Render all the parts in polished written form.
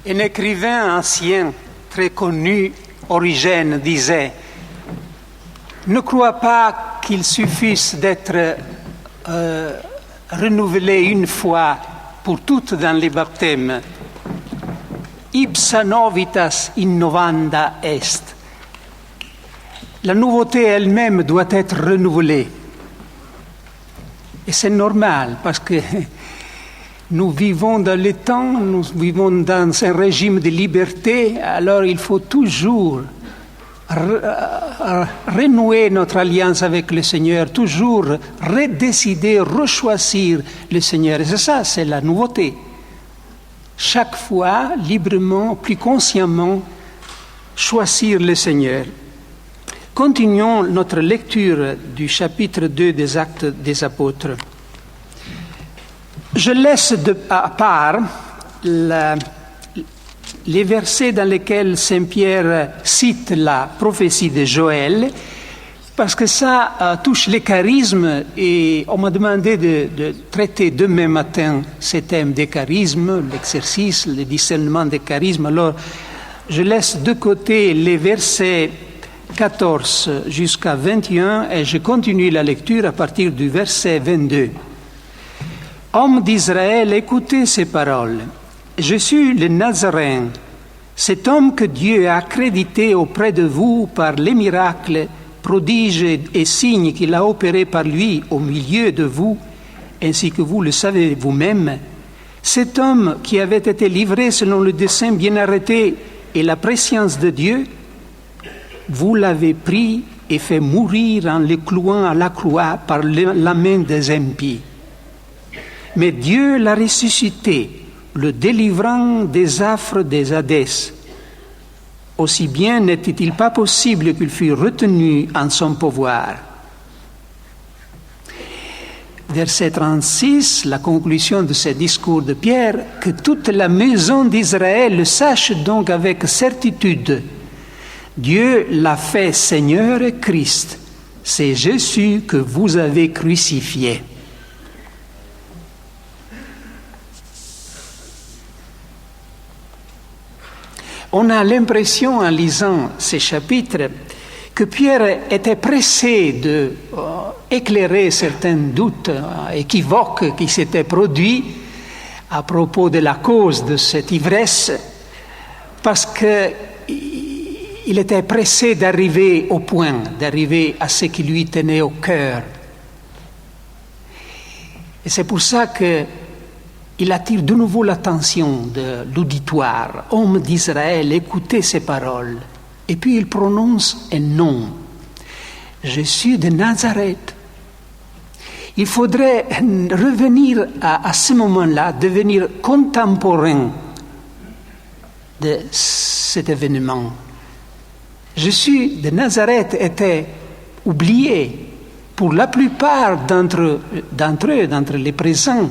Un écrivain ancien, très connu, Origène, disait « Ne crois pas qu'il suffise d'être renouvelé une fois pour toutes dans les baptêmes. Ipsa novitas innovanda est. La nouveauté elle-même doit être renouvelée. Et c'est normal parce que nous vivons dans le temps, nous vivons dans un régime de liberté, alors il faut toujours renouer notre alliance avec le Seigneur, toujours redécider, rechoisir le Seigneur. Et c'est ça, c'est la nouveauté. Chaque fois, librement, plus consciemment, choisir le Seigneur. Continuons notre lecture du chapitre 2 des Actes des Apôtres. Je laisse à part les versets dans lesquels Saint Pierre cite la prophétie de Joël, parce que ça touche les charismes et on m'a demandé de traiter demain matin ces thèmes des charismes, l'exercice, le discernement des charismes. Alors, je laisse de côté les versets 14 jusqu'à 21 et je continue la lecture à partir du verset 22. Hommes d'Israël, écoutez ces paroles. Je suis le Nazaréen, cet homme que Dieu a accrédité auprès de vous par les miracles, prodiges et signes qu'il a opérés par lui au milieu de vous, ainsi que vous le savez vous-même. Cet homme qui avait été livré selon le dessein bien arrêté et la prescience de Dieu, vous l'avez pris et fait mourir en le clouant à la croix par la main des impies. Mais Dieu l'a ressuscité, le délivrant des affres des Hadès. Aussi bien n'était-il pas possible qu'il fût retenu en son pouvoir. Verset 36, la conclusion de ce discours de Pierre, que toute la maison d'Israël le sache donc avec certitude. Dieu l'a fait Seigneur et Christ. C'est Jésus que vous avez crucifié. On a l'impression, en lisant ces chapitres, que Pierre était pressé d'éclairer certains doutes équivoques qui s'étaient produits à propos de la cause de cette ivresse, parce qu'il était pressé d'arriver au point, d'arriver à ce qui lui tenait au cœur. Et c'est pour ça qu'il attire de nouveau l'attention de l'auditoire. Hommes d'Israël, écoutez ces paroles. Et puis il prononce un nom. Je suis de Nazareth. Il faudrait revenir à ce moment-là, devenir contemporain de cet événement. Je suis de Nazareth était oublié pour la plupart d'entre les présents.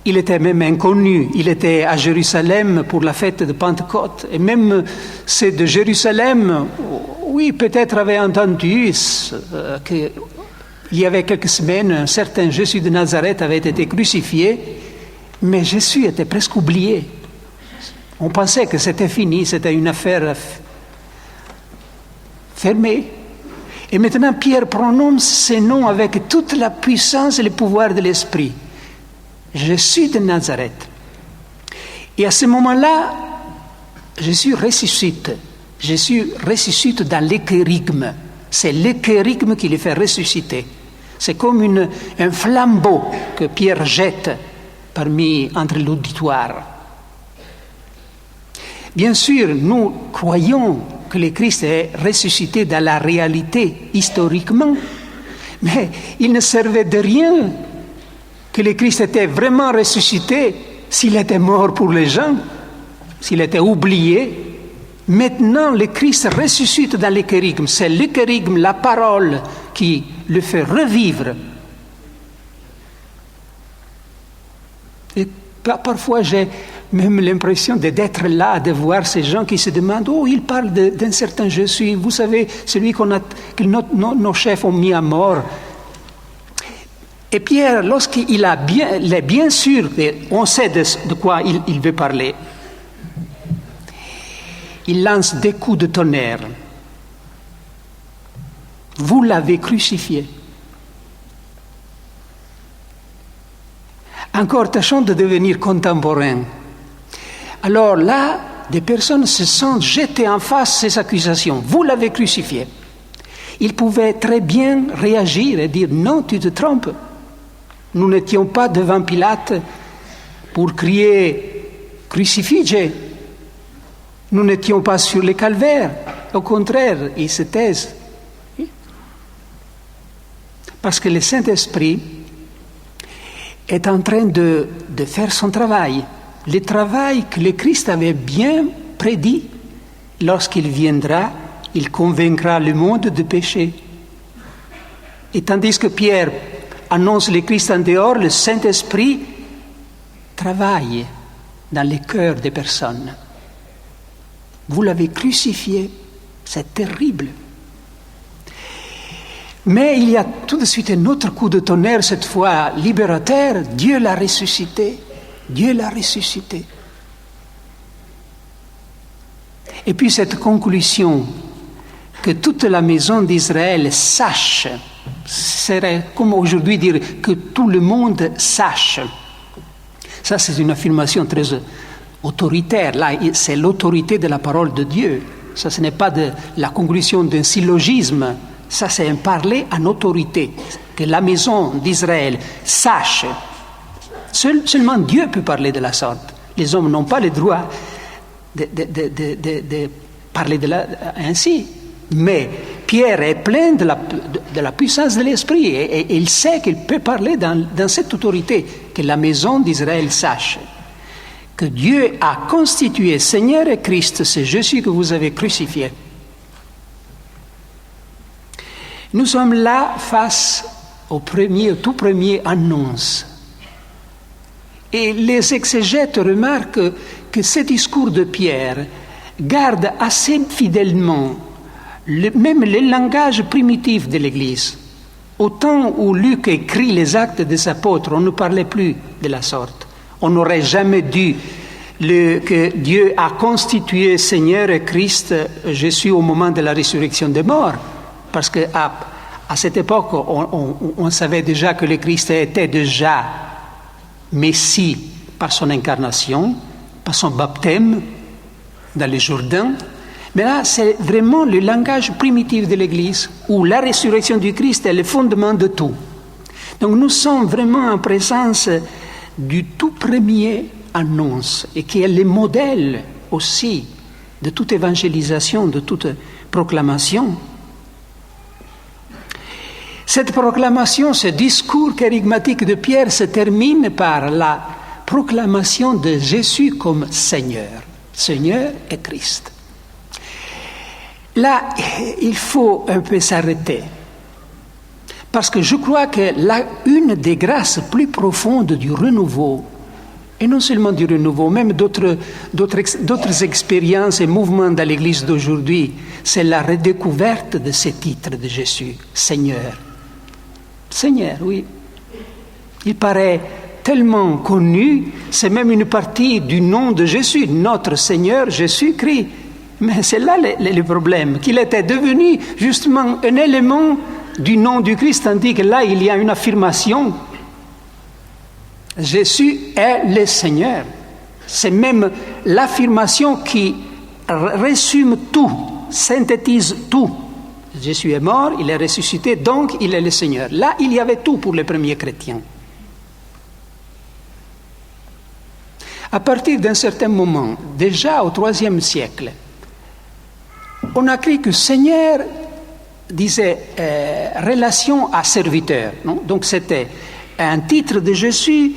Il était même inconnu. Il était à Jérusalem pour la fête de Pentecôte. Et même ceux de Jérusalem, oui, peut-être avaient entendu qu'il y avait quelques semaines, un certain Jésus de Nazareth avait été crucifié, mais Jésus était presque oublié. On pensait que c'était fini, c'était une affaire fermée. Et maintenant, Pierre prononce ces noms avec toute la puissance et le pouvoir de l'Esprit. Je suis de Nazareth. Et à ce moment-là, Jésus ressuscite. Jésus ressuscite dans l'échérygme. C'est l'échérygme qui le fait ressusciter. C'est comme un flambeau que Pierre jette entre l'auditoire. Bien sûr, nous croyons que le Christ est ressuscité dans la réalité, historiquement, mais il ne servait de rien que le Christ était vraiment ressuscité s'il était mort pour les gens, s'il était oublié. Maintenant, le Christ ressuscite dans l'échérygme. C'est l'échérygme, la parole, qui le fait revivre. Et parfois, j'ai même l'impression d'être là, de voir ces gens qui se demandent « Oh, il parle d'un certain Jésus, vous savez, celui que nos chefs ont mis à mort. » Et Pierre, lorsqu'il est bien sûr, on sait de quoi il veut parler, il lance des coups de tonnerre. Vous l'avez crucifié. Encore tâchons de devenir contemporains. Alors là, des personnes se sentent jetées en face ces accusations. Vous l'avez crucifié. Ils pouvaient très bien réagir et dire « Non, tu te trompes. Nous n'étions pas devant Pilate pour crier « Crucifige ». Nous n'étions pas sur les calvaires. Au contraire, ils se taisent. Parce que le Saint-Esprit est en train de faire son travail. Le travail que le Christ avait bien prédit. Lorsqu'il viendra, il convaincra le monde de péché. Et tandis que Pierre annonce le Christ en dehors, le Saint-Esprit travaille dans les cœurs des personnes. Vous l'avez crucifié, c'est terrible. Mais il y a tout de suite un autre coup de tonnerre, cette fois libérateur. Dieu l'a ressuscité. Dieu l'a ressuscité. Et puis cette conclusion, que toute la maison d'Israël sache, serait comme aujourd'hui dire que tout le monde sache. Ça, c'est une affirmation très autoritaire. Là, c'est l'autorité de la parole de Dieu. Ça, ce n'est pas la conclusion d'un syllogisme. Ça, c'est un parler en autorité. Que la maison d'Israël sache. Seulement Dieu peut parler de la sorte. Les hommes n'ont pas le droit de parler ainsi. Mais Pierre est plein de la puissance de l'Esprit et il sait qu'il peut parler dans cette autorité. Que la maison d'Israël sache que Dieu a constitué Seigneur et Christ, c'est Jésus que vous avez crucifié. Nous sommes là face au tout premier annonce. Et les exégètes remarquent que ce discours de Pierre garde assez fidèlement même le langage primitif de l'Église. Au temps où Luc écrit les actes des apôtres, on ne parlait plus de la sorte. On n'aurait jamais dit que Dieu a constitué Seigneur et Christ Jésus au moment de la résurrection des morts. Parce qu'à cette époque, on savait déjà que le Christ était déjà Messie par son incarnation, par son baptême dans le Jourdain. Mais là, c'est vraiment le langage primitif de l'Église, où la résurrection du Christ est le fondement de tout. Donc nous sommes vraiment en présence du tout premier annonce, et qui est le modèle aussi de toute évangélisation, de toute proclamation. Cette proclamation, ce discours charismatique de Pierre se termine par la proclamation de Jésus comme Seigneur. Seigneur et Christ. Là, il faut un peu s'arrêter. Parce que je crois que une des grâces plus profondes du renouveau, et non seulement du renouveau, même d'autres expériences et mouvements dans l'Église d'aujourd'hui, c'est la redécouverte de ce titre de Jésus, Seigneur. Seigneur, oui. Il paraît tellement connu, c'est même une partie du nom de Jésus, notre Seigneur Jésus-Christ. Mais c'est là le problème, qu'il était devenu justement un élément du nom du Christ, tandis que là, il y a une affirmation. Jésus est le Seigneur. C'est même l'affirmation qui résume tout, synthétise tout. Jésus est mort, il est ressuscité, donc il est le Seigneur. Là, il y avait tout pour les premiers chrétiens. À partir d'un certain moment, déjà au IIIe siècle, on a cru que Seigneur disait relation à serviteur. Non? Donc c'était un titre de Jésus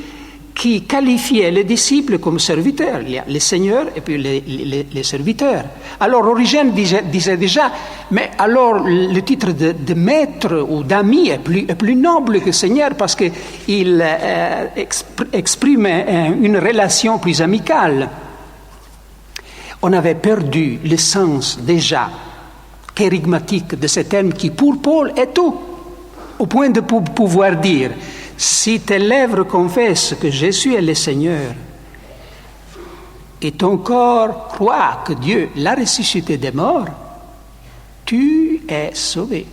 qui qualifiait les disciples comme serviteurs. Il y a les seigneurs et puis les serviteurs. Alors Origène disait déjà, mais alors le titre de maître ou d'ami est plus noble que Seigneur parce qu'il exprime une relation plus amicale. On avait perdu le sens déjà kérigmatique de ce terme qui, pour Paul, est tout, au point de pouvoir dire « Si tes lèvres confessent que Jésus est le Seigneur, et ton corps croit que Dieu l'a ressuscité des morts, tu es sauvé.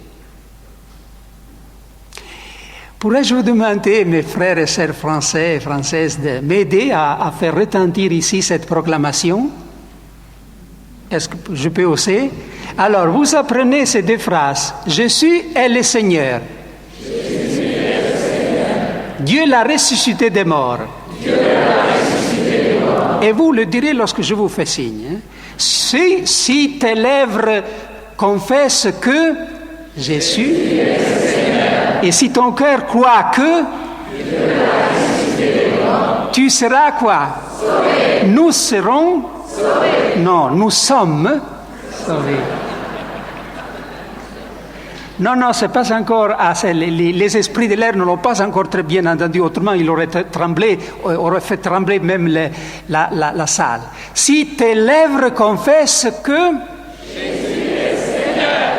Pourrais-je vous demander, mes frères et sœurs français et françaises, de m'aider à faire retentir ici cette proclamation? Est-ce que je peux oser? Alors, vous apprenez ces deux phrases. Jésus est le Seigneur. Dieu l'a ressuscité des morts. Et vous le direz lorsque je vous fais signe. Si tes lèvres confessent que Jésus est le Seigneur, et si ton cœur croit que tu seras quoi? Sauvé. Nous serons sauvés. Non, nous sommes sauvés. Non, c'est pas encore assez. Les esprits de l'air ne l'ont pas encore très bien entendu. Autrement, il aurait tremblé, aurait fait trembler même la salle. Si tes lèvres confessent que Jésus est Seigneur,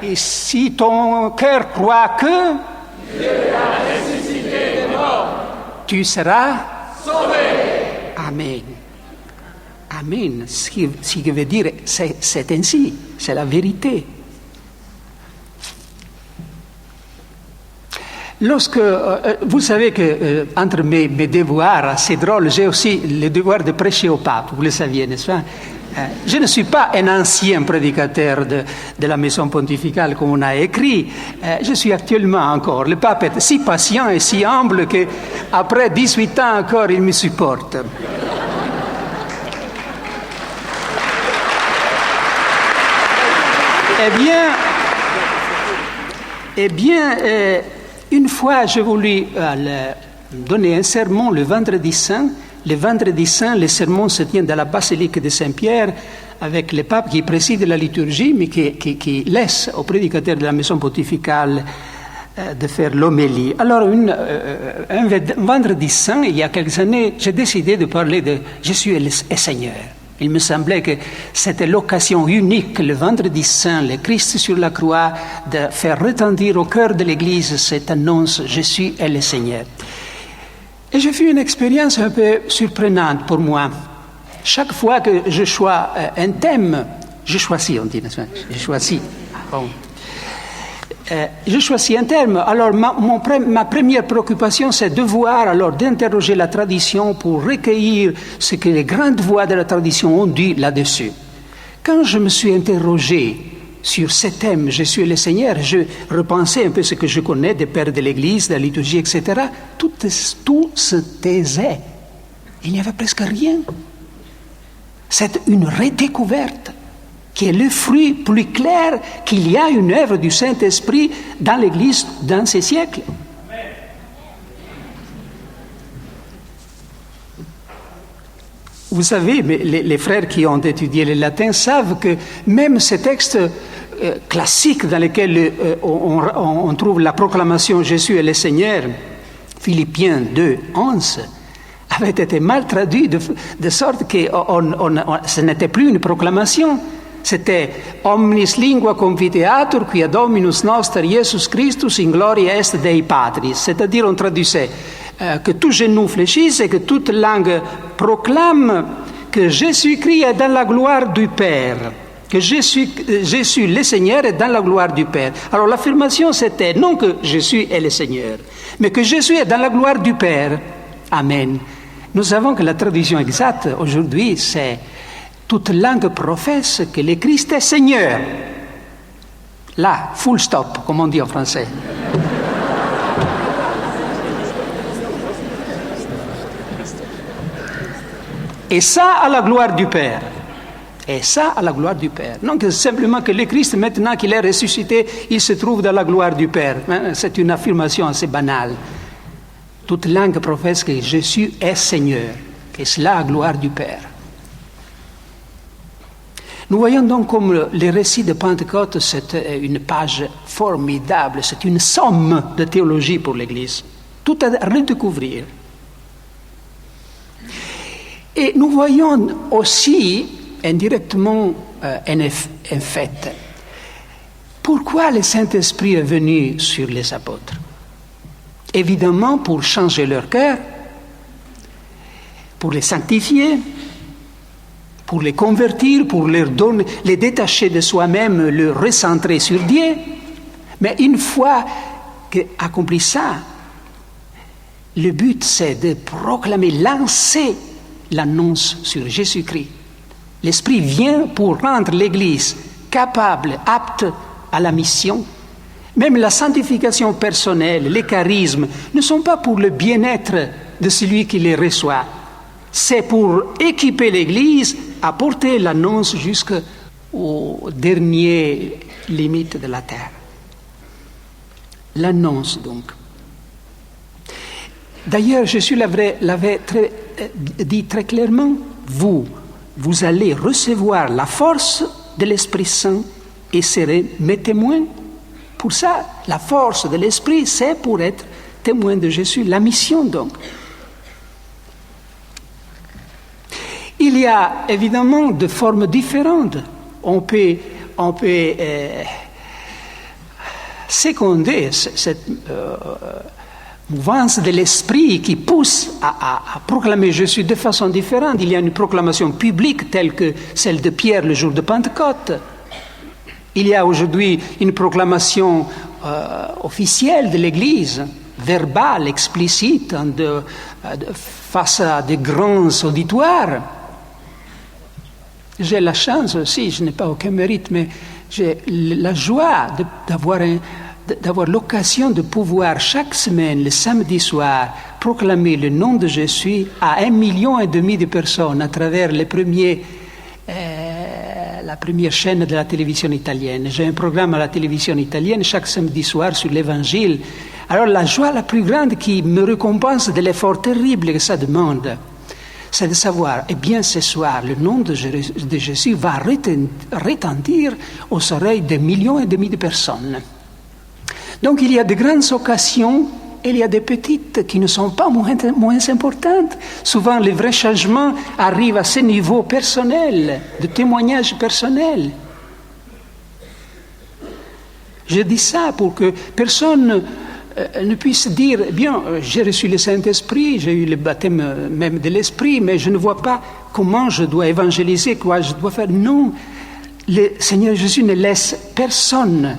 et si ton cœur croit que Dieu l'a ressuscité des morts, tu seras sauvé. Amen. Amen. Ce qui veut dire, c'est ainsi, c'est la vérité. Vous savez que entre mes devoirs, c'est drôle, j'ai aussi le devoir de prêcher au pape, vous le saviez, n'est-ce pas? Je ne suis pas un ancien prédicateur de la maison pontificale comme on a écrit. Je suis actuellement encore. Le pape est si patient et si humble qu'après 18 ans encore, il me supporte. Eh bien, une fois, j'ai voulu donner un sermon le vendredi saint. Le vendredi saint, le sermon se tient dans la basilique de Saint-Pierre avec le pape qui préside la liturgie, mais qui laisse au prédicateur de la maison pontificale de faire l'homélie. Alors, un vendredi saint, il y a quelques années, j'ai décidé de parler de Jésus est Seigneur. Il me semblait que c'était l'occasion unique, le vendredi saint, le Christ sur la croix, de faire retentir au cœur de l'Église cette annonce « Jésus est le Seigneur ». Et j'ai fait une expérience un peu surprenante pour moi. Chaque fois que je choisis un thème, je choisis un thème. Alors, ma première préoccupation, c'est d'interroger la tradition pour recueillir ce que les grandes voix de la tradition ont dit là-dessus. Quand je me suis interrogé sur ce thème, Jésus est le Seigneur, je repensais un peu ce que je connais des pères de l'Église, de la liturgie, etc. Tout se taisait. Il n'y avait presque rien. C'est une redécouverte qui est le fruit plus clair qu'il y a une œuvre du Saint-Esprit dans l'Église dans ces siècles. Vous savez, mais les frères qui ont étudié le latin savent que même ces textes classiques dans lesquels on trouve la proclamation « Jésus est le Seigneur », Philippiens 2, 11, avait été mal traduit de sorte que ce n'était plus une proclamation. C'était « omnis lingua confiteatur quia Dominus noster Iesus Christus in gloria est Dei Patris », c'est-à-dire on traduisait que tout genou fléchisse et que toute langue proclame que Jésus-Christ est dans la gloire du Père, que Jésus le Seigneur est dans la gloire du Père. Alors l'affirmation c'était non que Jésus est le Seigneur, mais que Jésus est dans la gloire du Père. Amen. Nous savons que la traduction exacte aujourd'hui c'est toute langue professe que le Christ est Seigneur. Là, full stop, comme on dit en français. Et ça à la gloire du Père. Et ça à la gloire du Père. Non que simplement que le Christ, maintenant qu'il est ressuscité, il se trouve dans la gloire du Père. C'est une affirmation assez banale. Toute langue professe que Jésus est Seigneur. Et cela à la gloire du Père. Nous voyons donc comme le récit de Pentecôte, c'est une page formidable, c'est une somme de théologie pour l'Église. Tout à redécouvrir. Et nous voyons aussi, indirectement, un fait. Pourquoi le Saint-Esprit est venu sur les apôtres? Évidemment, pour changer leur cœur, pour les sanctifier, pour les convertir, pour leur donner, les détacher de soi-même, le recentrer sur Dieu. Mais une fois qu'accompli ça, le but c'est de proclamer, lancer l'annonce sur Jésus-Christ. L'Esprit vient pour rendre l'Église capable, apte à la mission. Même la sanctification personnelle, les charismes, ne sont pas pour le bien-être de celui qui les reçoit. C'est pour équiper l'Église à porter l'annonce jusqu'aux dernières limites de la terre. L'annonce, donc. D'ailleurs, Jésus l'avait dit très clairement, vous allez recevoir la force de l'Esprit Saint et serez mes témoins. Pour ça, la force de l'Esprit, c'est pour être témoin de Jésus. La mission, donc. Il y a évidemment de formes différentes. On peut seconder cette mouvance de l'esprit qui pousse à proclamer Jésus de façon différente. Il y a une proclamation publique telle que celle de Pierre le jour de Pentecôte. Il y a aujourd'hui une proclamation officielle de l'Église, verbale, explicite, face à de grands auditoires. J'ai la chance aussi, je n'ai pas aucun mérite, mais j'ai la joie d'avoir l'occasion de pouvoir chaque semaine, le samedi soir, proclamer le nom de Jésus à 1,5 million de personnes à travers la première chaîne de la télévision italienne. J'ai un programme à la télévision italienne chaque samedi soir sur l'Évangile. Alors la joie la plus grande qui me récompense de l'effort terrible que ça demande, c'est de savoir, eh bien ce soir, le nom de Jésus va retentir aux oreilles de 1,5 million de personnes. Donc il y a de grandes occasions et il y a des petites qui ne sont pas moins importantes. Souvent, les vrais changements arrivent à ce niveau personnel, de témoignage personnel. Je dis ça pour que personne ne puisse dire, bien, j'ai reçu le Saint-Esprit, j'ai eu le baptême même de l'Esprit, mais je ne vois pas comment je dois évangéliser, quoi je dois faire. Non, le Seigneur Jésus ne laisse personne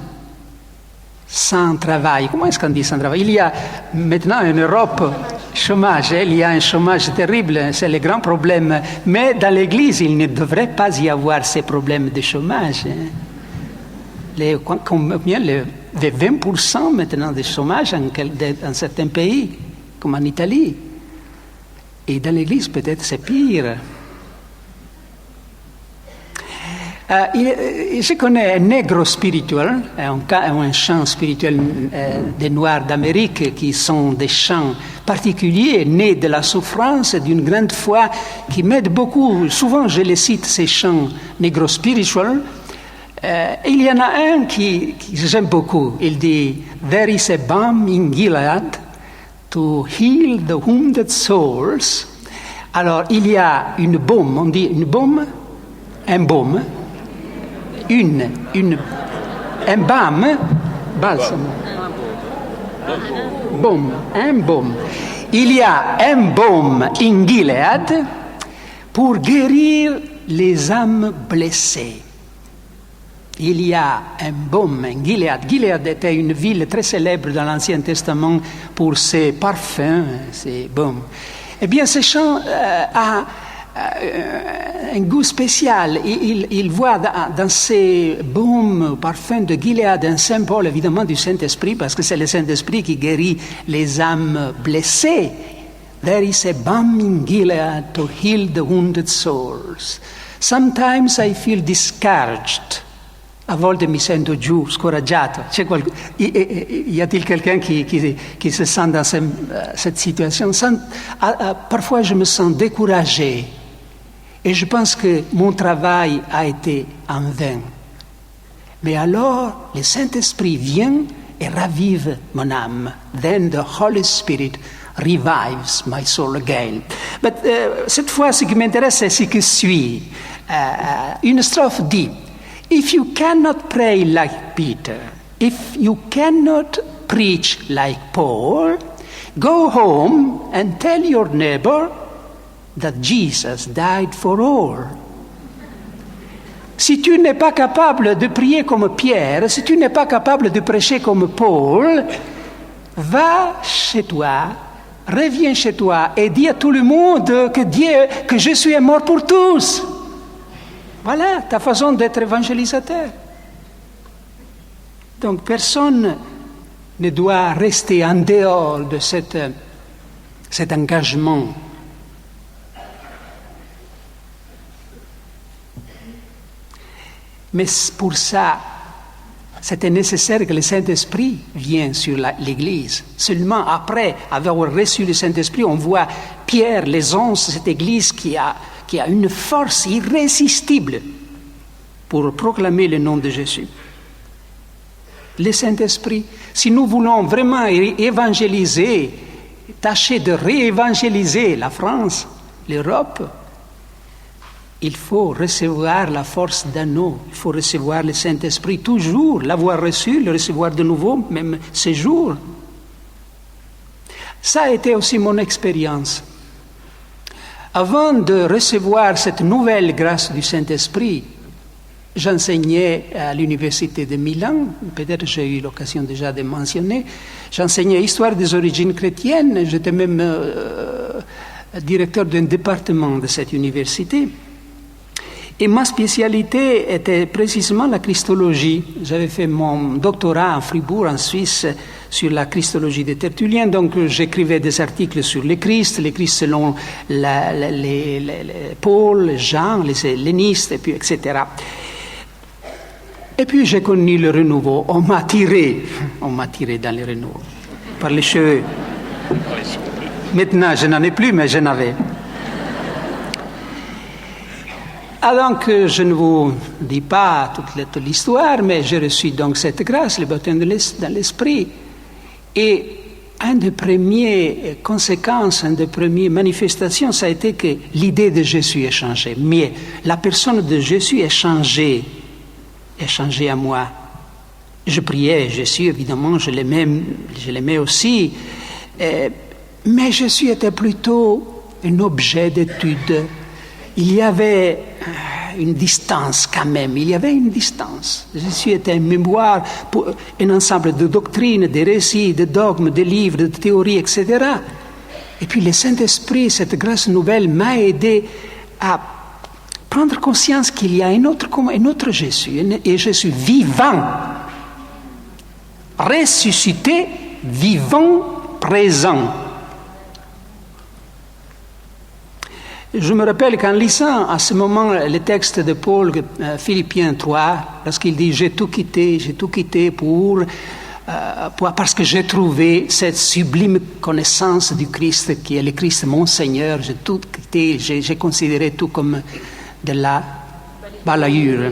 sans travail. Comment est-ce qu'on dit sans travail? Il y a maintenant en Europe chômage, il y a un chômage terrible, c'est le grand problème. Mais dans l'Église, il ne devrait pas y avoir ces problèmes de chômage. Combien les 20% maintenant de chômage dans certains pays, comme en Italie. Et dans l'Église, peut-être c'est pire. Je connais un négro spirituel, un chant spirituel des Noirs d'Amérique qui sont des chants particuliers, nés de la souffrance et d'une grande foi qui m'aident beaucoup. Souvent, je les cite, ces chants négro spirituels. Il y en a un qui j'aime beaucoup. Il dit « There is a balm in Gilead to heal the wounded souls ». Alors, il y a une baume, on dit une baume, un baume, un balme, balsamo, baume, un baume. Il y a un baume in Gilead pour guérir les âmes blessées. Il y a un baume en Gilead. Gilead était une ville très célèbre dans l'Ancien Testament pour ses parfums, ses baumes. Eh bien, ce chant a un goût spécial. Il voit dans ces baumes, parfums de Gilead, un symbole évidemment du Saint-Esprit, parce que c'est le Saint-Esprit qui guérit les âmes blessées. There is a balm in Gilead to heal the wounded souls. Sometimes I feel discouraged. A volte mi sento giù, scoraggiato. Y a-t-il quelqu'un qui se sent dans cette situation? Parfois, je me sens découragé. Et je pense que mon travail a été en vain. Mais alors, le Saint-Esprit vient et ravive mon âme. Then the Holy Spirit revives my soul again. Mais cette fois, ce qui m'intéresse, c'est ce qui suit. Une strophe dit: If you cannot pray like Peter, if you cannot preach like Paul, go home and tell your neighbor that Jesus died for all. Si tu n'es pas capable de prier comme Pierre, si tu n'es pas capable de prêcher comme Paul, va chez toi, reviens chez toi et dis à tout le monde que Jésus est mort pour tous. Voilà ta façon d'être évangélisateur. Donc personne ne doit rester en dehors de cet engagement. Mais pour ça, c'était nécessaire que le Saint-Esprit vienne sur l'Église. Seulement après avoir reçu le Saint-Esprit, on voit Pierre, les 11, cette Église qui a une force irrésistible pour proclamer le nom de Jésus. Le Saint-Esprit, si nous voulons vraiment évangéliser, tâcher de réévangéliser la France, l'Europe, il faut recevoir la force d'anneau, il faut recevoir le Saint-Esprit, toujours l'avoir reçu, le recevoir de nouveau, même ces jours. Ça a été aussi mon expérience. Avant de recevoir cette nouvelle grâce du Saint-Esprit, j'enseignais à l'université de Milan, peut-être j'ai eu l'occasion déjà de mentionner, j'enseignais histoire des origines chrétiennes, j'étais même directeur d'un département de cette université. Et ma spécialité était précisément la christologie. J'avais fait mon doctorat à Fribourg, en Suisse, sur la christologie de Tertullien. Donc j'écrivais des articles sur le Christ selon Paul, Jean, les hellénistes, et puis, etc. Et puis j'ai connu le renouveau. On m'a tiré dans le renouveau, par les cheveux. Maintenant, je n'en ai plus, mais j'en avais. Alors que je ne vous dis pas toute l'histoire, mais j'ai reçu donc cette grâce, le baptême dans l'Esprit. Et une des premières conséquences, une des premières manifestations, ça a été que l'idée de Jésus est changée. Mais la personne de Jésus est changée à moi. Je priais Jésus, évidemment, je l'aimais aussi. Mais Jésus était plutôt un objet d'étude. Il y avait une distance quand même, Jésus était une mémoire, pour un ensemble de doctrines, de récits, de dogmes, de livres, de théories, etc. Et puis le Saint-Esprit, cette grâce nouvelle, m'a aidé à prendre conscience qu'il y a un autre Jésus, un Jésus vivant, ressuscité, vivant, présent. Je me rappelle qu'en lisant à ce moment le texte de Paul, Philippiens 3, lorsqu'il dit « J'ai tout quitté parce que j'ai trouvé cette sublime connaissance du Christ, qui est le Christ mon Seigneur, j'ai tout quitté, j'ai considéré tout comme de la balayure,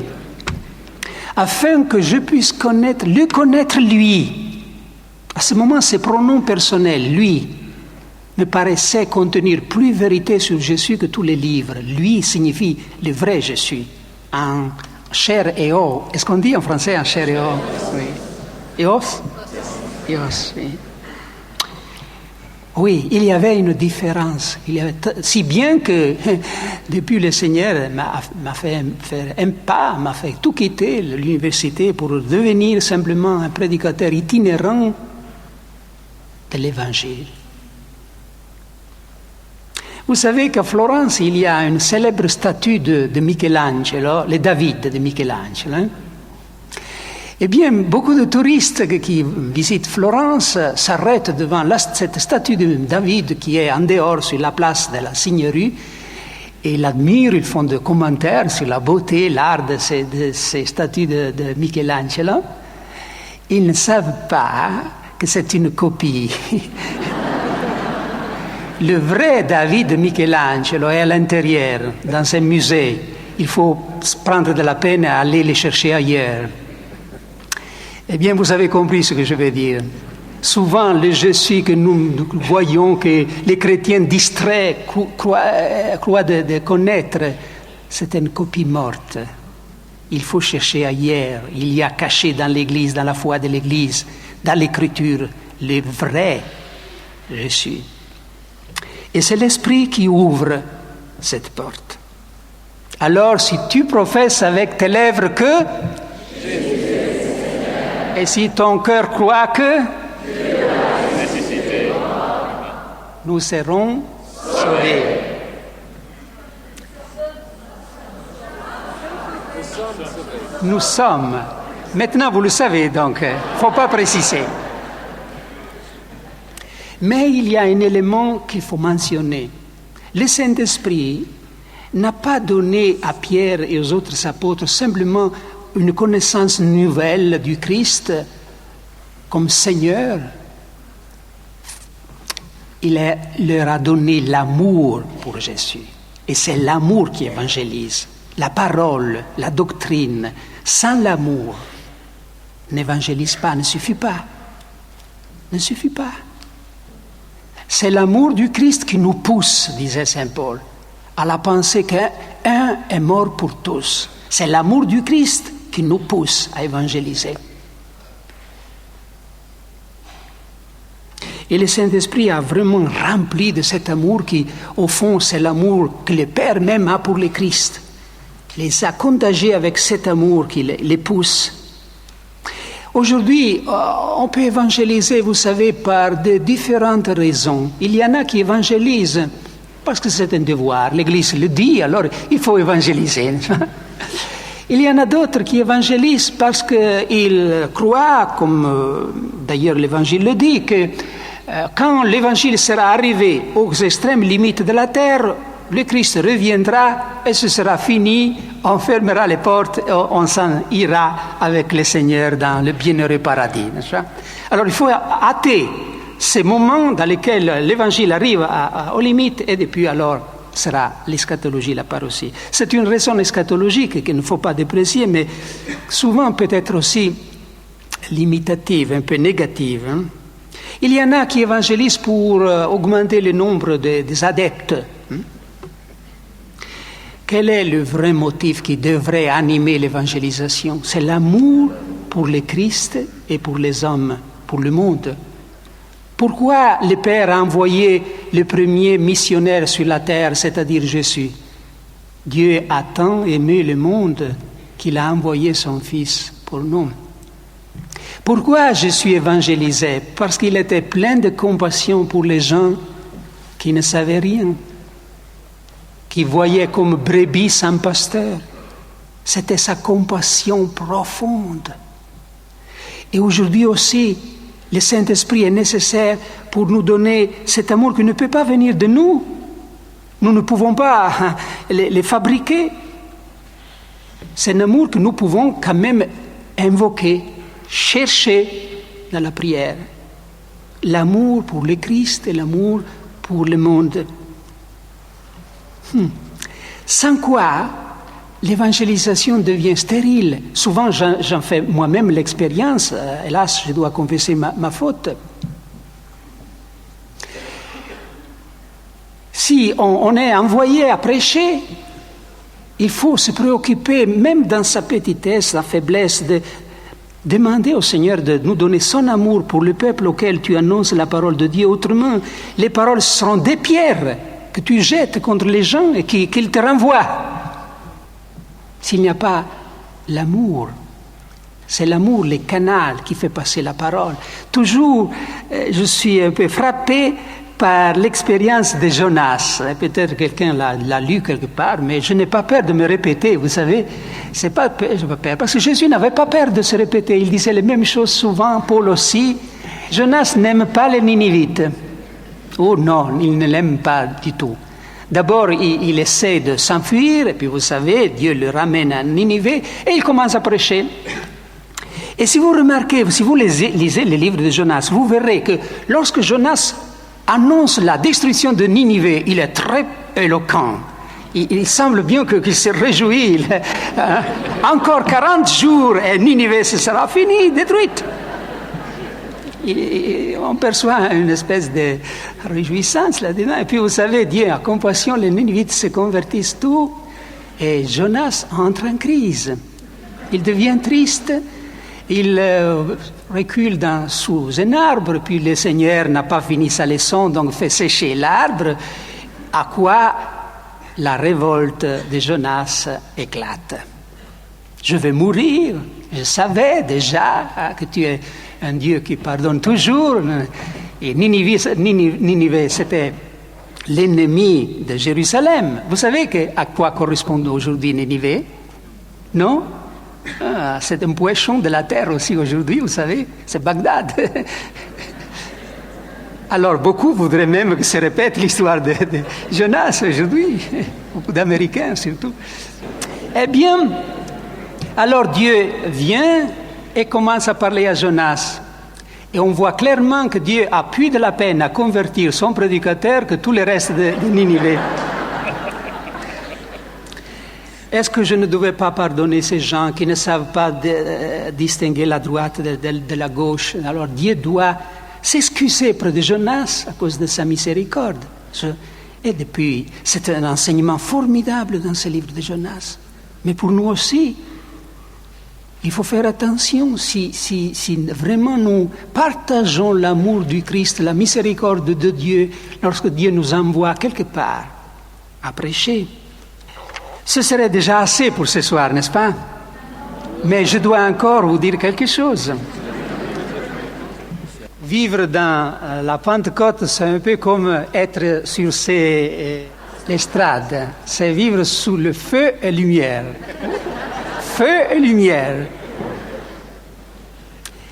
afin que je puisse connaître lui. » À ce moment, ce pronom personnel, lui, me paraissait contenir plus vérité sur Jésus que tous les livres. Lui signifie le vrai Jésus, en chair et os. Est-ce qu'on dit en français en chair et os? Oui. Et os? Et os, oui. Oui, il y avait une différence. Si bien que depuis le Seigneur m'a fait faire un pas, m'a fait tout quitter l'université pour devenir simplement un prédicateur itinérant de l'Évangile. Vous savez qu'à Florence, il y a une célèbre statue de Michel-Angelo, le David de Michel-Angelo. Eh bien, beaucoup de touristes qui visitent Florence s'arrêtent devant cette statue de David qui est en dehors sur la place de la Signorie et l'admirent, ils font des commentaires sur la beauté, l'art de ces statues de Michel-Angelo. Ils ne savent pas que c'est une copie. Le vrai David de Michel-Angelo est à l'intérieur, dans un musée. Il faut prendre de la peine à aller le chercher ailleurs. Eh bien, vous avez compris ce que je veux dire. Souvent, le Jésus que nous voyons, que les chrétiens distraits croient de connaître, c'est une copie morte. Il faut chercher ailleurs. Il y a caché dans l'Église, dans la foi de l'Église, dans l'Écriture, le vrai Jésus. Et c'est l'Esprit qui ouvre cette porte. Alors, si tu professes avec tes lèvres que... Et si ton cœur croit que... Nous serons sauvés. Nous sommes. Maintenant, vous le savez, donc, il ne faut pas préciser. Mais il y a un élément qu'il faut mentionner. Le Saint-Esprit n'a pas donné à Pierre et aux autres apôtres simplement une connaissance nouvelle du Christ comme Seigneur. Il leur a donné l'amour pour Jésus. Et c'est l'amour qui évangélise. La parole, la doctrine, sans l'amour, n'évangélise pas, ne suffit pas. Ne suffit pas. C'est l'amour du Christ qui nous pousse, disait saint Paul, à la pensée qu'un est mort pour tous. C'est l'amour du Christ qui nous pousse à évangéliser. Et le Saint-Esprit a vraiment rempli de cet amour qui, au fond, c'est l'amour que le Père même a pour le Christ. Il les a contagiés avec cet amour qui les pousse. Aujourd'hui, on peut évangéliser, vous savez, par de différentes raisons. Il y en a qui évangélisent parce que c'est un devoir. L'Église le dit, alors il faut évangéliser. Il y en a d'autres qui évangélisent parce qu'ils croient, comme d'ailleurs l'Évangile le dit, que quand l'Évangile sera arrivé aux extrêmes limites de la terre, le Christ reviendra et ce sera fini, on fermera les portes et on s'en ira avec le Seigneur dans le bienheureux paradis. Alors il faut hâter ces moments dans lesquels l'Évangile arrive aux limites et depuis alors sera l'eschatologie, la parousie. C'est une raison eschatologique qu'il ne faut pas déprécier, mais souvent peut-être aussi limitative, un peu négative. Il y en a qui évangélisent pour augmenter le nombre des adeptes. Quel est le vrai motif qui devrait animer l'évangélisation? C'est l'amour pour le Christ et pour les hommes, pour le monde. Pourquoi le Père a envoyé le premier missionnaire sur la terre, c'est-à-dire Jésus? Dieu a tant aimé le monde qu'il a envoyé son Fils pour nous. Pourquoi je suis évangélisé? Parce qu'il était plein de compassion pour les gens qui ne savaient rien, qui voyaient comme brebis sans pasteur. C'était sa compassion profonde. Et aujourd'hui aussi, le Saint-Esprit est nécessaire pour nous donner cet amour qui ne peut pas venir de nous. Nous ne pouvons pas le fabriquer. C'est un amour que nous pouvons quand même invoquer, chercher dans la prière. L'amour pour le Christ et l'amour pour le monde. Sans quoi l'évangélisation devient stérile. Souvent, j'en fais moi-même l'expérience. Hélas, je dois confesser ma faute. Si on est envoyé à prêcher, il faut se préoccuper, même dans sa petitesse, sa faiblesse, de demander au Seigneur de nous donner son amour pour le peuple auquel tu annonces la parole de Dieu. Autrement, les paroles seront des pierres que tu jettes contre les gens et qu'ils te renvoient. S'il n'y a pas l'amour, c'est l'amour, le canal qui fait passer la parole. Toujours, je suis un peu frappé par l'expérience de Jonas. Peut-être quelqu'un l'a lu quelque part, mais je n'ai pas peur de me répéter, vous savez. Je n'ai pas peur, parce que Jésus n'avait pas peur de se répéter. Il disait les mêmes choses souvent, Paul aussi. Jonas n'aime pas les Ninivites. Oh non, il ne l'aime pas du tout. D'abord, il essaie de s'enfuir, et puis vous savez, Dieu le ramène à Ninive, et il commence à prêcher. Et si vous remarquez, si vous lisez les livres de Jonas, vous verrez que lorsque Jonas annonce la destruction de Ninive, il est très éloquent. Il semble bien qu'il se réjouit. Encore 40 jours et Ninive ce sera fini, détruite. On perçoit une espèce de réjouissance là-dedans. Et puis vous savez, Dieu a compassion, les Ninivites se convertissent tout. Et Jonas entre en crise. Il devient triste. Il recule sous un arbre. Puis le Seigneur n'a pas fini sa leçon, donc fait sécher l'arbre. À quoi la révolte de Jonas éclate. Je vais mourir. Je savais déjà que tu es un Dieu qui pardonne toujours. Et Ninive, c'était l'ennemi de Jérusalem. Vous savez à quoi correspond aujourd'hui Ninive? Non? C'est un poisson de la terre aussi aujourd'hui, vous savez. C'est Bagdad. Alors, beaucoup voudraient même que se répète l'histoire de Jonas aujourd'hui, beaucoup d'Américains surtout. Eh bien, alors Dieu vient et commence à parler à Jonas. Et on voit clairement que Dieu a plus de la peine à convertir son prédicateur que tout le reste de Ninive. Est-ce que je ne devais pas pardonner ces gens qui ne savent pas distinguer la droite de la gauche? Alors Dieu doit s'excuser près de Jonas à cause de sa miséricorde. Et depuis, c'est un enseignement formidable dans ce livre de Jonas. Mais pour nous aussi, il faut faire attention si vraiment nous partageons l'amour du Christ, la miséricorde de Dieu, lorsque Dieu nous envoie quelque part à prêcher. Ce serait déjà assez pour ce soir, n'est-ce pas? Mais je dois encore vous dire quelque chose. Vivre dans la Pentecôte, c'est un peu comme être sur l'estrade. C'est vivre sous le feu et lumière. Feu et lumière.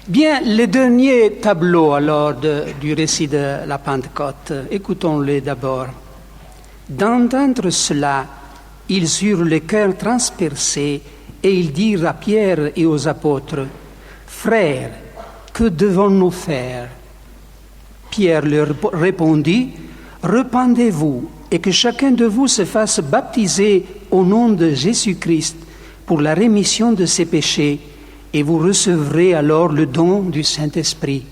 Bien, le dernier tableau alors du récit de la Pentecôte, écoutons-le d'abord. D'entendre cela, ils eurent le cœur transpercé et ils dirent à Pierre et aux apôtres, « Frères, que devons-nous faire ?» Pierre leur répondit, « Repentez-vous et que chacun de vous se fasse baptiser au nom de Jésus-Christ pour la rémission de ses péchés, et vous recevrez alors le don du Saint-Esprit.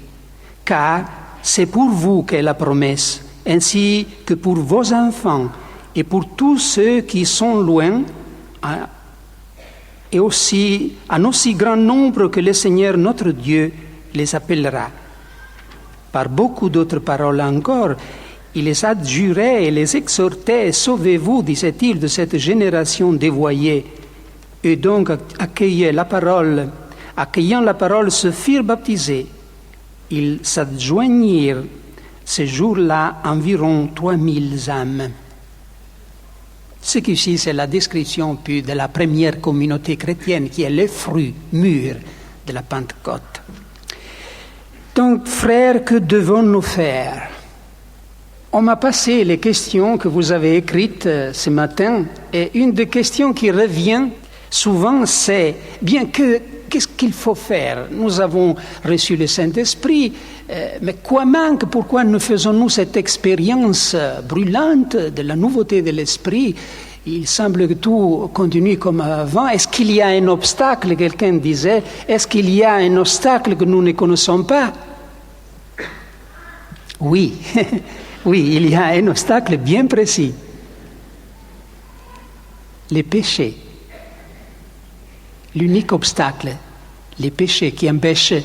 Car c'est pour vous qu'est la promesse, ainsi que pour vos enfants et pour tous ceux qui sont loin, et aussi un aussi grand nombre que le Seigneur notre Dieu les appellera. » Par beaucoup d'autres paroles encore, il les adjurait et les exhortait, « Sauvez-vous, disait-il, de cette génération dévoyée. » Et donc, accueillant la parole, se firent baptiser. Ils s'adjoignirent ce jour-là environ 3000 âmes. Ce qu'ici, c'est la description puis de la première communauté chrétienne qui est le fruit mûr de la Pentecôte. Donc, frères, que devons-nous faire? On m'a passé les questions que vous avez écrites ce matin, et une des questions qui revient souvent, c'est bien qu'est-ce qu'il faut faire? Nous avons reçu le Saint-Esprit, mais quoi manque? Pourquoi ne faisons-nous cette expérience brûlante de la nouveauté de l'Esprit? Il semble que tout continue comme avant. Est-ce qu'il y a un obstacle? Quelqu'un disait, est-ce qu'il y a un obstacle que nous ne connaissons pas? Oui, oui, il y a un obstacle bien précis. Les péchés. L'unique obstacle, les péchés qui empêchent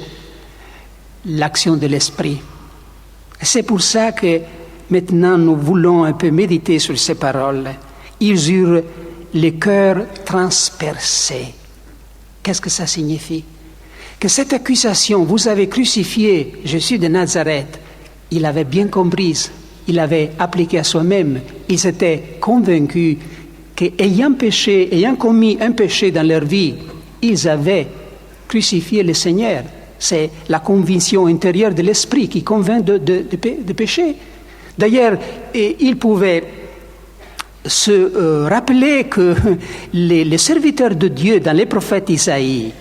l'action de l'esprit. C'est pour ça que maintenant nous voulons un peu méditer sur ces paroles. Ils eurent le cœur transpercé. Qu'est-ce que ça signifie? Que cette accusation, vous avez crucifié Jésus de Nazareth, il avait bien comprise, il avait appliqué à soi-même, ils étaient convaincus qu'ayant péché, ayant commis un péché dans leur vie, ils avaient crucifié le Seigneur. C'est la conviction intérieure de l'esprit qui convainc de péché. D'ailleurs, ils pouvaient se rappeler que les serviteurs de Dieu dans les prophètes Isaïe,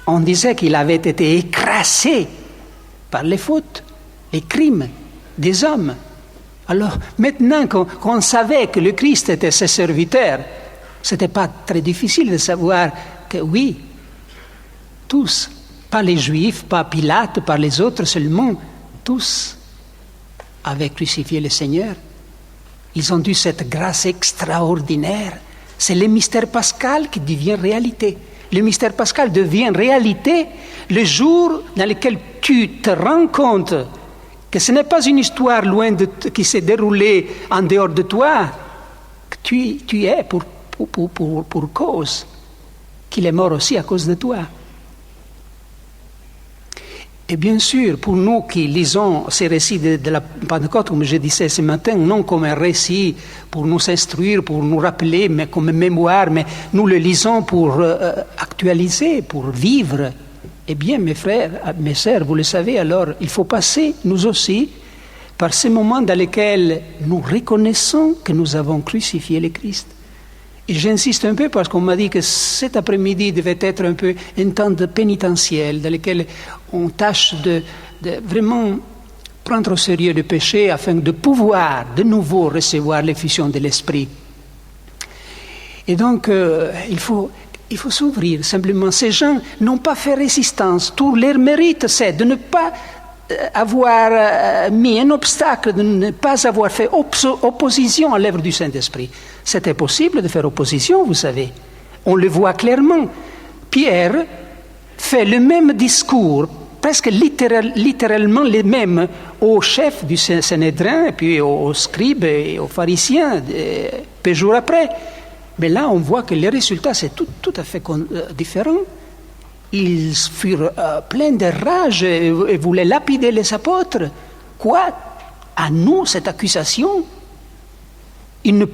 on disait qu'il avait été écrasé par les fautes, les crimes des hommes. Alors maintenant qu'on savait que le Christ était ses serviteurs, ce n'était pas très difficile de savoir que oui, tous, pas les Juifs, pas Pilate, pas les autres seulement, tous avaient crucifié le Seigneur. Ils ont eu cette grâce extraordinaire. C'est le mystère pascal qui devient réalité. Le mystère pascal devient réalité le jour dans lequel tu te rends compte que ce n'est pas une histoire qui s'est déroulée en dehors de toi, que tu es pour cause, qu'il est mort aussi à cause de toi. Et bien sûr, pour nous qui lisons ces récits de la Pentecôte, comme je disais ce matin, non comme un récit pour nous instruire, pour nous rappeler, mais comme une mémoire, mais nous le lisons pour actualiser, pour vivre. Eh bien, mes frères, mes sœurs, vous le savez, alors il faut passer, nous aussi, par ces moments dans lesquels nous reconnaissons que nous avons crucifié le Christ. Et j'insiste un peu parce qu'on m'a dit que cet après-midi devait être un peu un temps de pénitentiel dans lequel on tâche de vraiment prendre au sérieux le péché afin de pouvoir de nouveau recevoir l'effusion de l'Esprit. Et donc, il faut s'ouvrir simplement. Ces gens n'ont pas fait résistance. Tout leur mérite, c'est de ne pas avoir mis un obstacle, de ne pas avoir fait opposition à l'œuvre du Saint-Esprit. C'était possible de faire opposition, vous savez. On le voit clairement. Pierre fait le même discours, presque littéralement le même, au chef du Sanhédrin, et puis aux scribes et aux pharisiens, peu jours après. Mais là, on voit que les résultats, c'est tout à fait différent. Ils furent pleins de rage et voulaient lapider les apôtres. Quoi? À nous, cette accusation? Ils ne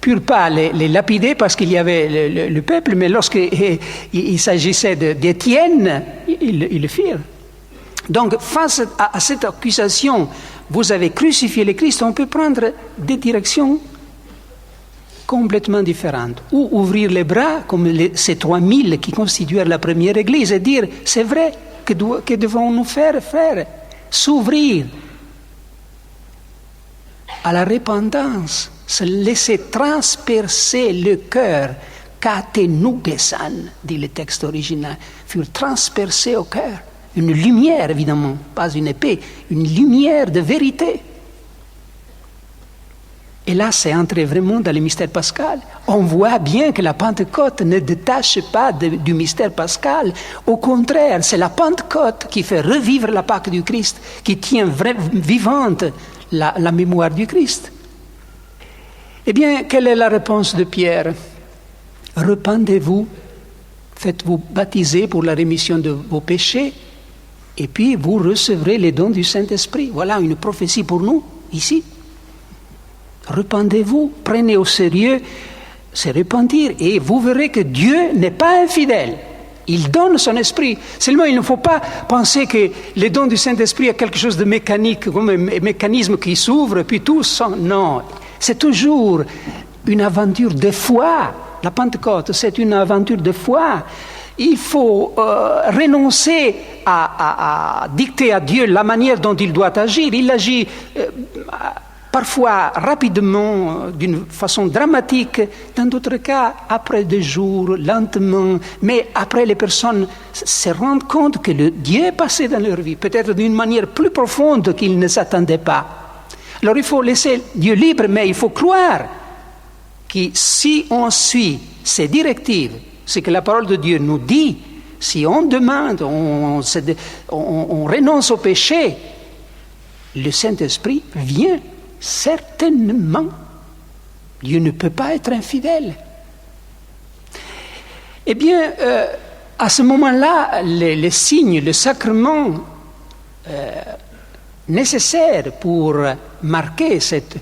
purent pas les lapider parce qu'il y avait le peuple, mais lorsqu'il s'agissait d'Étienne, ils le firent. Donc, face à cette accusation, vous avez crucifié le Christ, on peut prendre des directions complètement différentes. Ou ouvrir les bras, comme ces 3000 qui constituèrent la première Église, et dire, c'est vrai, que devons-nous faire, frères? S'ouvrir à la repentance, se laisser transpercer le cœur, katenugesan, dit le texte original, furent transpercés au cœur. Une lumière, évidemment, pas une épée, une lumière de vérité. Et là, c'est entré vraiment dans le mystère pascal. On voit bien que la Pentecôte ne détache pas du mystère pascal. Au contraire, c'est la Pentecôte qui fait revivre la Pâque du Christ, qui tient vivante la mémoire du Christ. Eh bien, quelle est la réponse de Pierre? Repentez-vous, faites-vous baptiser pour la rémission de vos péchés, et puis vous recevrez les dons du Saint-Esprit. Voilà une prophétie pour nous, ici. Repentez-vous, prenez au sérieux se repentir, et vous verrez que Dieu n'est pas infidèle. Il donne son esprit. Seulement, il ne faut pas penser que les dons du Saint-Esprit est quelque chose de mécanique, comme un mécanisme qui s'ouvre, puis tout s'en... Non, c'est toujours une aventure de foi. La Pentecôte, c'est une aventure de foi. Il faut renoncer à dicter à Dieu la manière dont il doit agir. Il agit parfois rapidement, d'une façon dramatique, dans d'autres cas, après des jours, lentement, mais après les personnes se rendent compte que le Dieu est passé dans leur vie, peut-être d'une manière plus profonde qu'ils ne s'attendaient pas. Alors il faut laisser Dieu libre, mais il faut croire que si on suit ses directives, ce que la parole de Dieu nous dit, si on demande, on renonce au péché, le Saint-Esprit vient. Certainement, Dieu ne peut pas être infidèle. Eh bien, à ce moment-là, les signes, le sacrement nécessaire pour marquer cette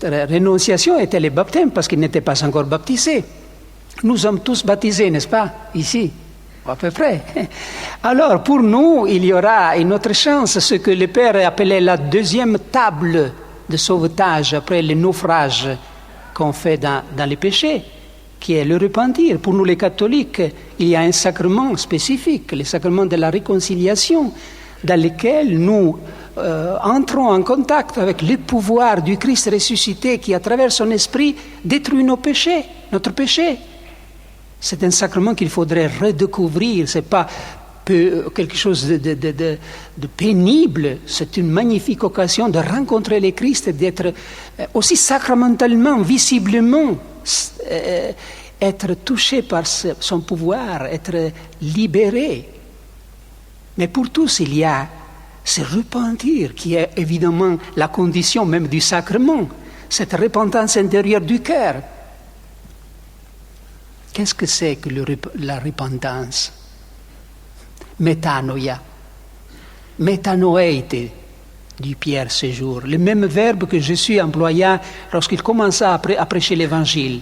rénonciation était le baptême, parce qu'ils n'étaient pas encore baptisés. Nous sommes tous baptisés, n'est-ce pas, ici, à peu près. Alors, pour nous, il y aura une autre chance, ce que le Père appelait la deuxième table de sauvetage après le naufrage qu'on fait dans les péchés, qui est le repentir. Pour nous les catholiques, il y a un sacrement spécifique, le sacrement de la réconciliation, dans lequel nous entrons en contact avec le pouvoir du Christ ressuscité qui, à travers son esprit, détruit nos péchés, notre péché. C'est un sacrement qu'il faudrait redécouvrir, c'est pas quelque chose de pénible, c'est une magnifique occasion de rencontrer le Christ et d'être aussi sacramentalement, visiblement, être touché par son pouvoir, être libéré. Mais pour tous, il y a c'est repentir, qui est évidemment la condition même du sacrement, cette repentance intérieure du cœur. Qu'est-ce que c'est que la repentance? Metanoia. Metanoeite, dit Pierre ce jour. Le même verbe que Jésus employa lorsqu'il commença à prêcher l'Évangile.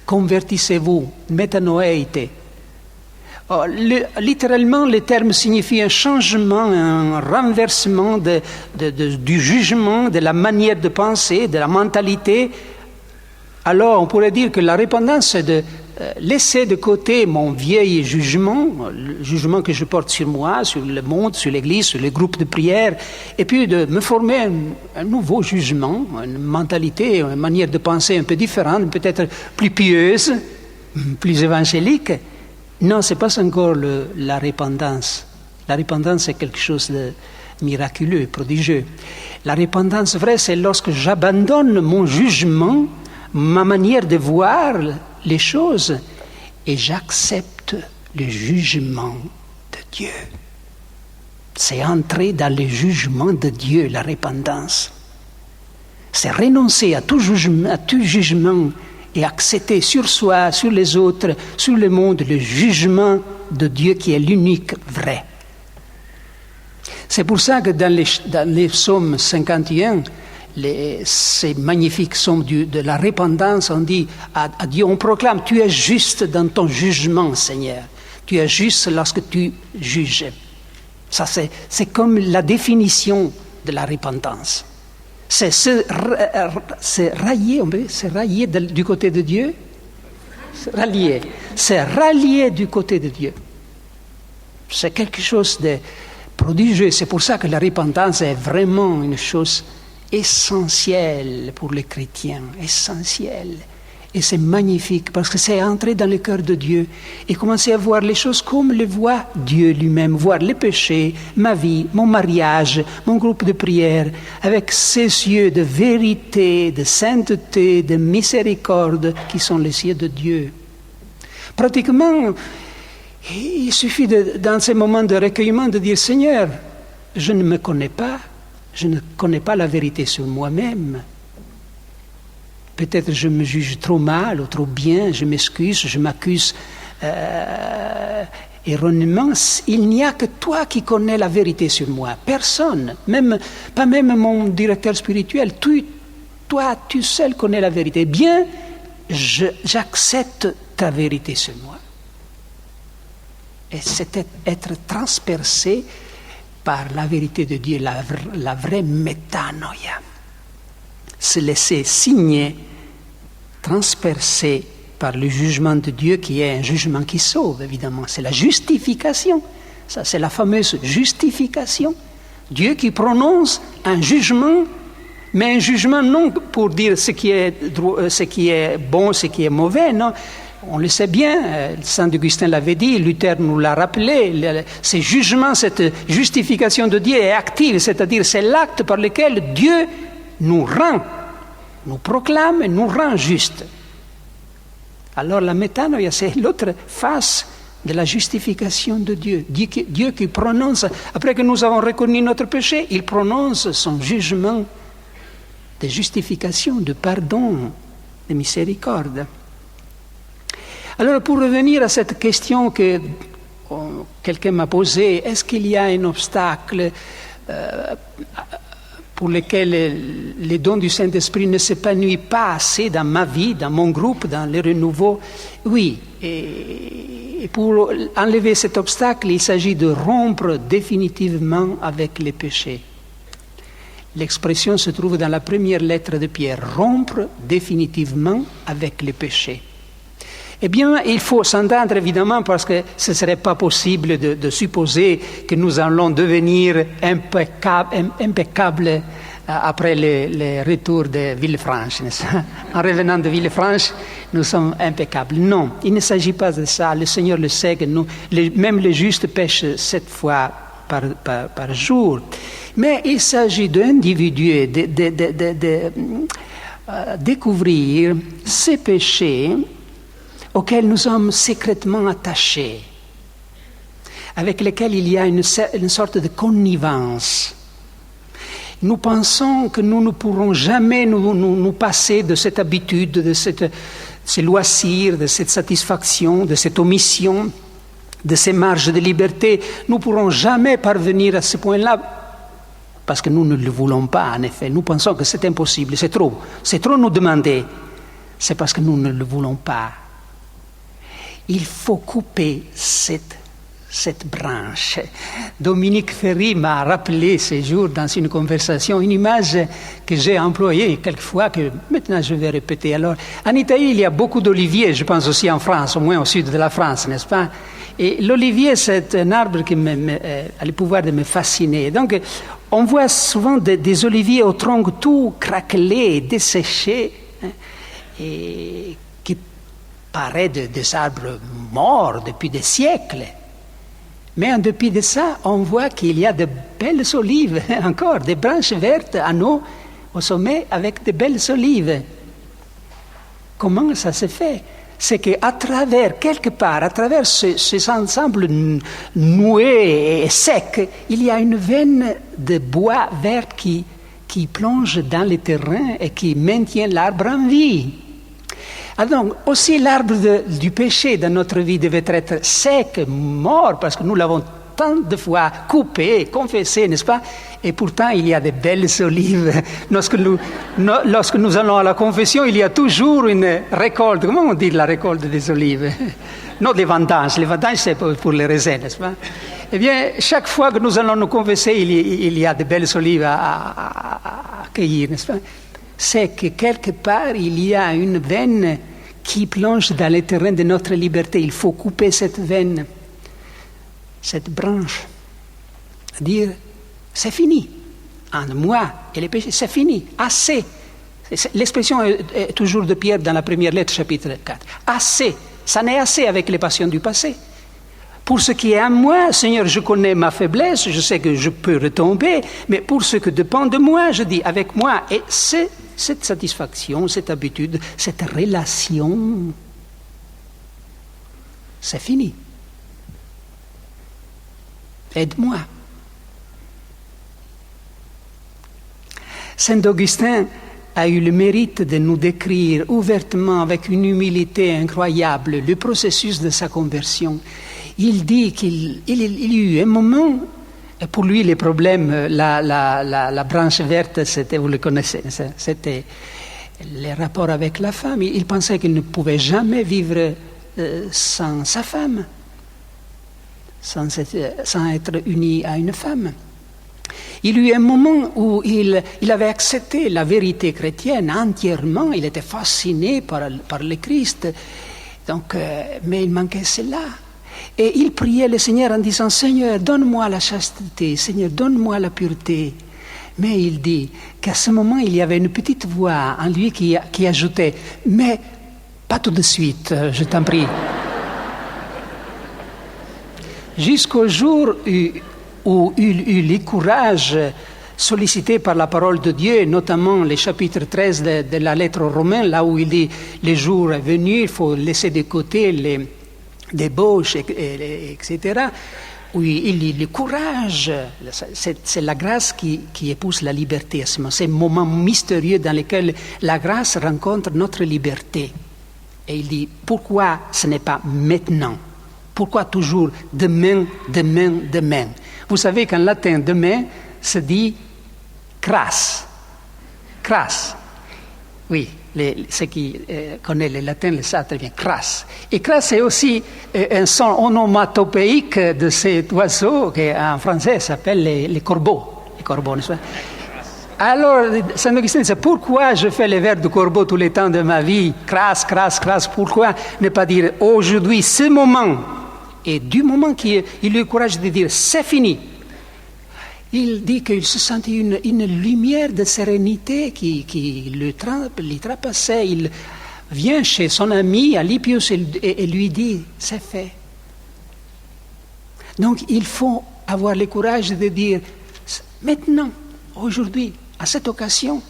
Convertissez-vous, metanoeite. Littéralement, le terme signifie un changement, un renversement du jugement, de la manière de penser, de la mentalité. Alors, on pourrait dire que la repentance, c'est de laisser de côté mon vieil jugement, le jugement que je porte sur moi, sur le monde, sur l'Église, sur les groupes de prière, et puis de me former un nouveau jugement, une mentalité, une manière de penser un peu différente, peut-être plus pieuse, plus évangélique. Non, ce n'est pas encore la repentance. La repentance, c'est quelque chose de miraculeux, prodigieux. La repentance vraie, c'est lorsque j'abandonne mon jugement, ma manière de voir les choses, et j'accepte le jugement de Dieu. C'est entrer dans le jugement de Dieu, la repentance. C'est renoncer à tout jugement et accepter sur soi, sur les autres, sur le monde, le jugement de Dieu qui est l'unique vrai. C'est pour ça que dans les psaumes 51, ces magnifiques psaumes de la repentance, on dit à Dieu, on proclame, tu es juste dans ton jugement, Seigneur. Tu es juste lorsque tu juges. Ça, c'est comme la définition de la repentance. C'est railler du côté de Dieu. C'est rallier du côté de Dieu. C'est quelque chose de prodigieux. C'est pour ça que la repentance est vraiment une chose essentielle pour les chrétiens, essentielle. Et c'est magnifique parce que c'est entrer dans le cœur de Dieu et commencer à voir les choses comme le voit Dieu lui-même, voir les péchés, ma vie, mon mariage, mon groupe de prière, avec ses yeux de vérité, de sainteté, de miséricorde qui sont les yeux de Dieu. Pratiquement, il suffit dans ces moments de recueillement de dire « Seigneur, je ne me connais pas, je ne connais pas la vérité sur moi-même. Peut-être je me juge trop mal ou trop bien, je m'excuse, je m'accuse erronément. Il n'y a que toi qui connais la vérité sur moi. Personne, pas même mon directeur spirituel. Toi, tu seul connais la vérité. Bien, j'accepte ta vérité sur moi. Et c'est être transpercé par la vérité de Dieu, la vraie métanoïa. Se laisser signer, transpercé par le jugement de Dieu qui est un jugement qui sauve, évidemment. C'est la justification. Ça, c'est la fameuse justification. Dieu qui prononce un jugement, mais un jugement non pour dire ce qui est bon, ce qui est mauvais, non. On le sait bien, Saint Augustin l'avait dit, Luther nous l'a rappelé, ce jugement, cette justification de Dieu est active, c'est-à-dire c'est l'acte par lequel Dieu nous rend, nous proclame et nous rend juste. Alors la métanoïa, c'est l'autre face de la justification de Dieu. Dieu qui prononce, après que nous avons reconnu notre péché, il prononce son jugement de justification, de pardon, de miséricorde. Alors pour revenir à cette question que quelqu'un m'a posée, est-ce qu'il y a un obstacle pour lequel les dons du Saint-Esprit ne s'épanouissent pas assez dans ma vie, dans mon groupe, dans le renouveau? Oui, et pour enlever cet obstacle, il s'agit de rompre définitivement avec les péchés. L'expression se trouve dans la première lettre de Pierre, rompre définitivement avec les péchés. Eh bien, il faut s'entendre évidemment parce que ce ne serait pas possible de supposer que nous allons devenir impeccables après le retour de Villefranche. En revenant de Villefranche, nous sommes impeccables. Non, il ne s'agit pas de ça. Le Seigneur le sait que même les justes pêchent 7 fois par jour. Mais il s'agit d'individuer, de découvrir ces péchés auxquels nous sommes secrètement attachés. avec lesquels il y a une sorte de connivence. Nous pensons que nous ne pourrons jamais nous passer de cette habitude, de ces loisirs, de cette satisfaction, de cette omission, de ces marges de liberté. Nous ne pourrons jamais parvenir à ce point-là parce que nous ne le voulons pas, en effet. Nous pensons que c'est impossible, c'est trop nous demander. C'est parce que nous ne le voulons pas. Il faut couper cette branche. Dominique Ferry m'a rappelé ces jours dans une conversation une image que j'ai employée quelquefois, que maintenant je vais répéter. Alors, en Italie, il y a beaucoup d'oliviers, je pense aussi en France, au moins au sud de la France, n'est-ce pas? Et l'olivier, c'est un arbre qui a le pouvoir de me fasciner. Donc, on voit souvent des oliviers au tronc tout craquelé, desséché, hein, et qui paraissent des arbres morts depuis des siècles. Mais en dépit de ça, on voit qu'il y a de belles olives, encore, des branches vertes à nous, au sommet, avec de belles olives. Comment ça se fait? C'est qu'à travers, quelque part, à travers ces ensembles noués et secs, il y a une veine de bois vert qui plonge dans le terrain et qui maintient l'arbre en vie. Donc, aussi l'arbre du péché dans notre vie devait être sec, mort, parce que nous l'avons tant de fois coupé, confessé, n'est-ce pas? Et pourtant, il y a de belles olives. Lorsque nous allons à la confession, il y a toujours une récolte. Comment on dit la récolte des olives? Non, des vendanges. Les vendanges, c'est pour les raisins, n'est-ce pas? Eh bien, chaque fois que nous allons nous confesser, il y a de belles olives à cueillir, n'est-ce pas? C'est que quelque part, il y a une veine qui plonge dans le terrain de notre liberté. Il faut couper cette veine, cette branche. Dire, c'est fini. En moi et les péchés, c'est fini. Assez. L'expression est toujours de Pierre dans la première lettre, chapitre 4. Assez. Ça n'est assez avec les passions du passé. Pour ce qui est à moi, Seigneur, je connais ma faiblesse, je sais que je peux retomber, mais pour ce que dépend de moi, je dis avec moi. Et c'est cette satisfaction, cette habitude, cette relation, c'est fini. Aide-moi. Saint Augustin a eu le mérite de nous décrire ouvertement, avec une humilité incroyable, le processus de sa conversion. Il dit qu'il y a eu un moment, et pour lui les problèmes, la branche verte, c'était, vous le connaissez, c'était les rapports avec la femme. Il pensait qu'il ne pouvait jamais vivre sans sa femme, sans être uni à une femme. Il y a eu un moment où il avait accepté la vérité chrétienne entièrement, il était fasciné par le Christ, donc, mais il manquait cela. Et il priait le Seigneur en disant « Seigneur, donne-moi la chasteté, Seigneur, donne-moi la pureté ». Mais il dit qu'à ce moment, il y avait une petite voix en lui qui ajoutait « Mais pas tout de suite, je t'en prie ». Jusqu'au jour où il eut le courage, sollicité par la parole de Dieu, notamment le chapitre 13 de la lettre aux Romains, là où il dit « Le jour est venu, il faut laisser de côté les débauche, etc., où il dit le courage, c'est la grâce qui épouse la liberté, ces moments mystérieux dans lesquels la grâce rencontre notre liberté. Et il dit, pourquoi ce n'est pas maintenant? Pourquoi toujours demain, demain, demain? Vous savez qu'en latin, demain se dit cras. Cras. Oui. Ceux qui connaissent le latin le savent très bien, cras. Et cras, c'est aussi un son onomatopéique de cet oiseau qui en français s'appelle les corbeaux. Les corbeaux, n'est-ce pas? Alors, Saint Augustin dit, pourquoi je fais les vers de corbeau tous les temps de ma vie? Cras, cras, cras. Pourquoi ne pas dire aujourd'hui, ce moment? Et du moment qu'il a eu le courage de dire, c'est fini. Il dit qu'il se sentait une lumière de sérénité qui le trapassait. Il vient chez son ami Alypius et lui dit « c'est fait ». Donc il faut avoir le courage de dire « maintenant, aujourd'hui, à cette occasion,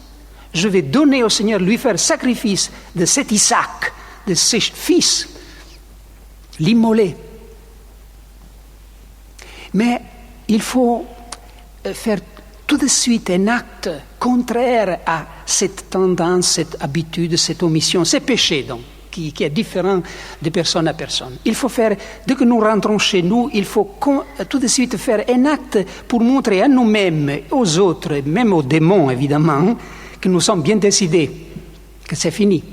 je vais donner au Seigneur, lui faire sacrifice de cet Isaac, de ses fils, l'immoler ». Mais il faut faire tout de suite un acte contraire à cette tendance, cette habitude, cette omission, ces péchés donc, qui est différent de personne à personne. Il faut faire, dès que nous rentrons chez nous, il faut tout de suite faire un acte pour montrer à nous-mêmes, aux autres, même aux démons évidemment, que nous sommes bien décidés, que c'est fini.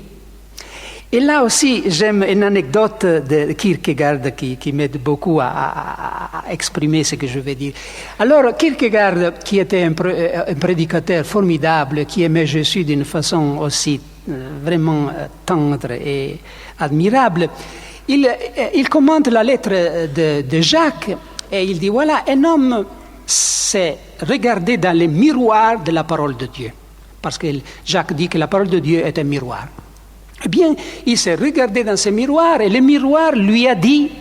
Et là aussi, j'aime une anecdote de Kierkegaard qui m'aide beaucoup à exprimer ce que je vais dire. Alors, Kierkegaard, qui était un prédicateur formidable, qui aimait Jésus d'une façon aussi vraiment tendre et admirable, il commente la lettre de Jacques et il dit, voilà, un homme s'est regardé dans le miroir de la parole de Dieu. Parce que Jacques dit que la parole de Dieu est un miroir. Eh bien, il s'est regardé dans ce miroir et le miroir lui a dit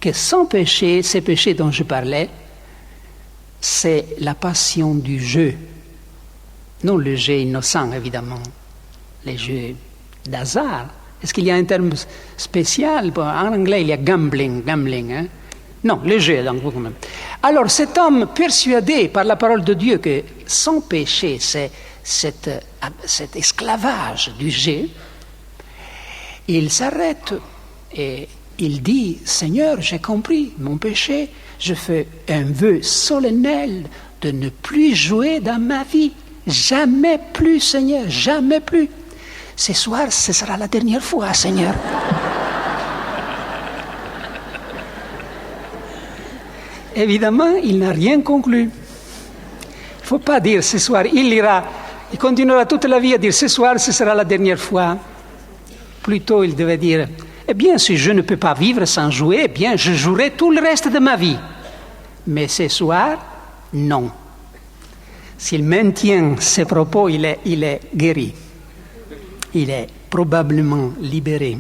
que son péché, ces péchés dont je parlais, c'est la passion du jeu. Non le jeu innocent, évidemment, les jeux d'hasard. Est-ce qu'il y a un terme spécial? En anglais, il y a gambling. Hein? Non, le jeu, donc. Alors, cet homme persuadé par la parole de Dieu que son péché, c'est cet esclavage du jeu, il s'arrête et il dit, Seigneur, j'ai compris mon péché, je fais un vœu solennel de ne plus jouer dans ma vie, jamais plus, Seigneur, jamais plus. Ce soir, ce sera la dernière fois, Seigneur. Évidemment, il n'a rien conclu. Il ne faut pas dire ce soir, il continuera toute la vie à dire ce soir, ce sera la dernière fois. Plutôt, il devait dire, eh bien, si je ne peux pas vivre sans jouer, eh bien, je jouerai tout le reste de ma vie. Mais ce soir, non. S'il maintient ses propos, il est guéri. Il est probablement libéré.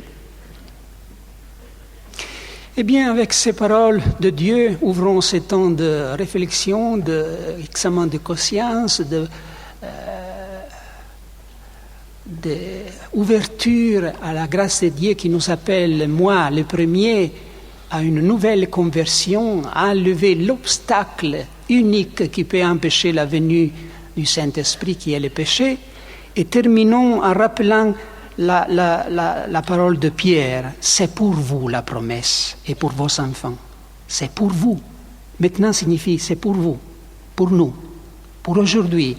Eh bien, avec ces paroles de Dieu, ouvrons ces temps de réflexion, d'examen de conscience, d'ouverture à la grâce de Dieu qui nous appelle, moi, le premier, à une nouvelle conversion, à enlever l'obstacle unique qui peut empêcher la venue du Saint-Esprit, qui est le péché. Et terminons en rappelant la parole de Pierre, c'est pour vous la promesse et pour vos enfants. C'est pour vous. Maintenant signifie c'est pour vous, pour nous, pour aujourd'hui,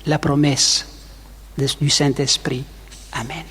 la promesse du Saint-Esprit. Amen.